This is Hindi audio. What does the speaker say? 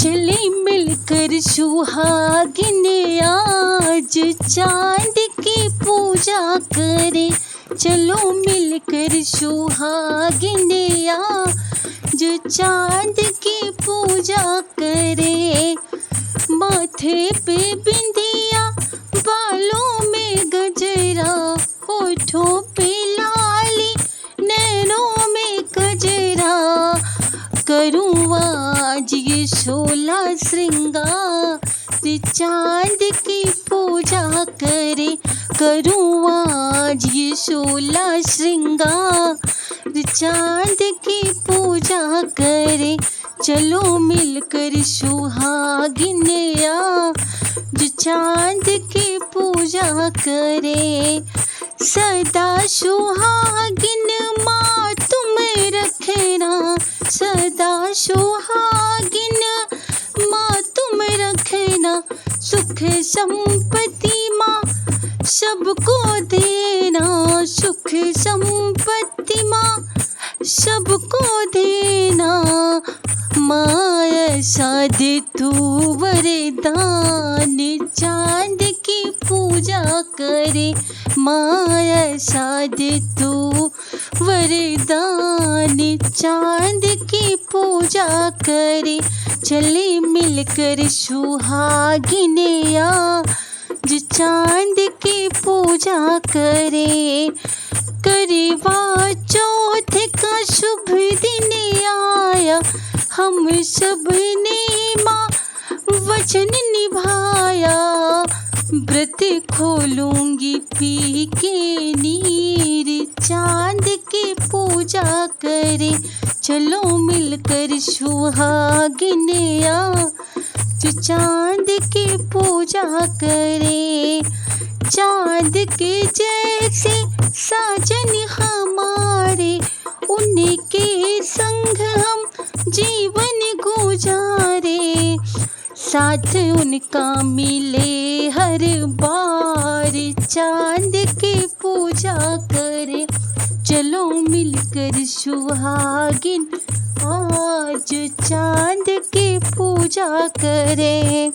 चले मिलकर सुहागिन आज चांद की पूजा करें। चलो मिलकर सुहागिन आज चांद की पूजा करें। माथे पे बिंदिया, बालों में गजरा, होठों पे लाली, नैनों में गजरा। करूँ आज ये 16 श्रृंगार, चांद की पूजा करे। करूँ आज ये 16 श्रृंगार, चांद की पूजा करे। चलो मिलकर सुहागिन आज चांद की पूजा करे। सदा सुहागिन माँ तुम रखना, सदा सुहागिन माँ तुम रखना। सुख संपत्ति माँ सबको देना, सुख संपत्ति माँ सबको देना। माँ ऐसा दे तू वरदान, चांद की पूजा करे। माँ ऐसा दे तू वरदान, चांद की पूजा करे। चले मिलकर सुहागिन आज चांद की पूजा करे। करवा चौथ का शुभ दिन आया, हम सब ने माँ वचन निभाया। व्रत खोलूंगी पी के नीर, चांद की पूजा करे। चलो मिलकर सुहागिन आज चांद की पूजा करे। चांद के जैसे साजन हमारे, उनके संग हम जीवन गुजारे। साथ उनका मिले हर बार, चांद की पूजा करे। चलो मिलकर सुहागिन आज चांद की पूजा करे।